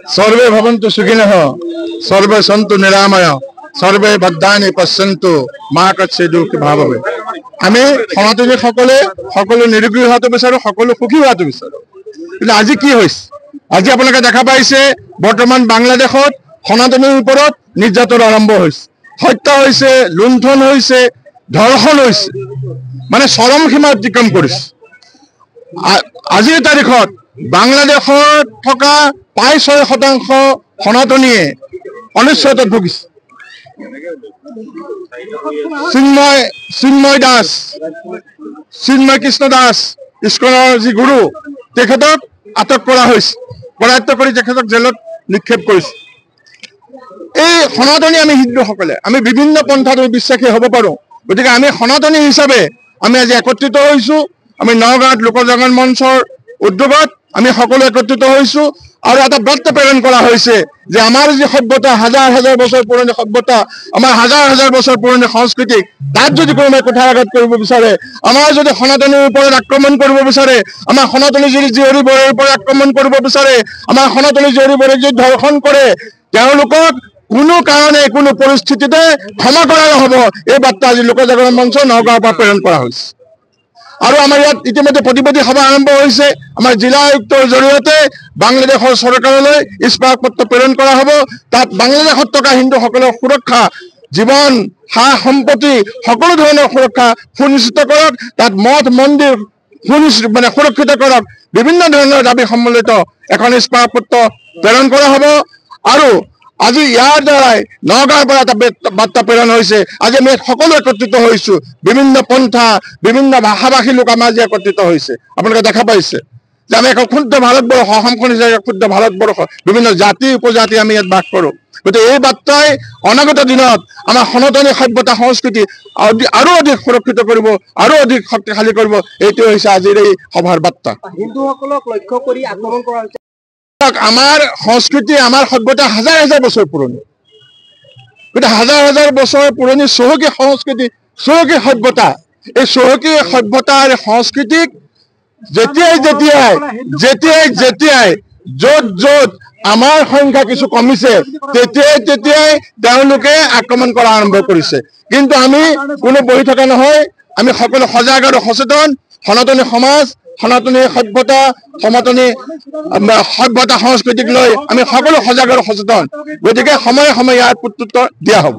सर्वे भवन्तु सुखिनः सर्वे सन्तु निरामय सर्वे भद्राणि पश्यन्तु मा कश्चित् दुःखं भाववे। आमी सनातनी सकले निरोगी होवाটো विचारो, सकलो सुखी होवाটো विचारो। কিন্তু আজি কি হৈছে, আজি আপোনালোকে দেখা পাইছে বৰ্তমান বাংলাদেশত সনাতনীৰ ওপৰত নিৰ্যাতন আৰম্ভ হৈছে, হত্যা হৈছে, লুণ্ঠন হৈছে, ধৰ্ষণ হৈছে, মানে চৰম সীমা অতিক্ৰম কৰিছে। আজিৰ তাৰিখত বাংলাদেশত থকা প্ৰায় 6% সনাতনীয়ে অনিশ্চয়তাত ভুগিছে। চিন্ময় দাস, চিন্ময় কৃষ্ণ দাস ইস্কনৰ যি গুৰু, তেখেতক আটক কৰা হৈছে, কৰায়ত্ব কৰি তেখেতক জেলত নিক্ষেপ কৰিছে। এই সনাতনী আমি হিন্দুসকলে আমি বিভিন্ন পন্থাত বিশ্বাসী হ'ব পাৰোঁ, গতিকে আমি সনাতনী হিচাপে আমি আজি একত্ৰিত হৈছোঁ। আমি নগাঁৱত লোকজাগৰণ মঞ্চৰ উদ্যোগত আমি সকলো একত্ৰিত হৈছোঁ আৰু এটা বাৰ্তা প্ৰেৰণ কৰা হৈছে যে আমাৰ যি সভ্যতা, হাজাৰ হাজাৰ বছৰ পুৰণি সভ্যতা, আমাৰ হাজাৰ হাজাৰ বছৰ পুৰণি সংস্কৃতিক তাত যদি কোনোবাই কুঠাৰাঘাত কৰিব বিচাৰে, আমাৰ যদি সনাতনীৰ ওপৰত আক্ৰমণ কৰিব বিচাৰে, আমাৰ সনাতনী যদি জীয়ৰী বোৱাৰীৰ ওপৰত আক্ৰমণ কৰিব বিচাৰে, আমাৰ সনাতনী জীয়ৰী বোৱাৰীক যদি ধৰ্ষণ কৰে, তেওঁলোকক কোনো কাৰণে কোনো পৰিস্থিতিতে ক্ষমা কৰা নহ'ব। এই বাৰ্তা আজি লোকজাগৰণ মঞ্চ নগাঁৱৰ পৰা প্ৰেৰণ কৰা হৈছে। আৰু আমাৰ ইয়াত ইতিমধ্যে প্ৰতিবাদী সভা আৰম্ভ হৈছে। আমাৰ জিলা আয়ুক্তৰ জৰিয়তে বাংলাদেশৰ চৰকাৰলৈ ইস্পাত পত্ৰ প্ৰেৰণ কৰা হ'ব। তাত বাংলাদেশত থকা হিন্দুসকলৰ সুৰক্ষা, জীৱন, সা সম্পত্তি সকলো ধৰণৰ সুৰক্ষা সুনিশ্চিত কৰক, তাত মঠ মন্দিৰ সুৰক্ষিত কৰক, বিভিন্ন ধৰণৰ দাবী সম্মিলিত এখন ইস্পাত পত্ৰ প্ৰেৰণ কৰা হ'ব। আৰু আজি ইয়াৰ দ্বাৰাই নগাঁৱৰ পৰা এটা বাৰ্তা প্ৰেৰণ হৈছে। আজি আমি সকলো একত্ৰিত হৈছোঁ, বিভিন্ন পন্থা, বিভিন্ন ভাষাভাষী লোক আমাৰ আজি একত্ৰিত হৈছে। আপোনালোকে দেখা পাইছে যে আমি এখন ক্ষুদ্ৰ ভাৰতবৰ্ষ, অসমখন হৈছে ক্ষুদ্ৰ ভাৰতবৰ্ষ, বিভিন্ন জাতি উপজাতি আমি ইয়াত বাস কৰোঁ। গতিকে এই বাৰ্তাই অনাগত দিনত আমাৰ সনাতনী সভ্যতা সংস্কৃতি আৰু অধিক সুৰক্ষিত কৰিব, আৰু অধিক শক্তিশালী কৰিব। এইটো হৈছে আজিৰ এই সভাৰ বাৰ্তা। হিন্দুসকলক লক্ষ্য কৰি আক্ৰমণ কৰা হৈছে। আমাৰ সংস্কৃতি, আমাৰ সভ্যতা হাজাৰ হাজাৰ বছৰ পুৰণি, গতিকে হাজাৰ হাজাৰ বছৰ পুৰণি চহকী সংস্কৃতি, চহকী সভ্যতা, এই চহকী সভ্যতাৰ সংস্কৃতিক যেতিয়াই য'ত য'ত আমাৰ সংখ্যা কিছু কমিছে, তেতিয়াই তেওঁলোকে আক্ৰমণ কৰা আৰম্ভ কৰিছে। কিন্তু আমি কোনো বহি থকা নহয়, আমি সকলো সজাগ আৰু সচেতন। সনাতনী সমাজ, সনাতনী সভ্যতা, সনাতনী সভ্যতা সংস্কৃতিক লৈ আমি সকলো সজাগ আৰু সচেতন। গতিকে সময়ে সময়ে ইয়াৰ প্ৰত্যুত্তৰ দিয়া হ'ব।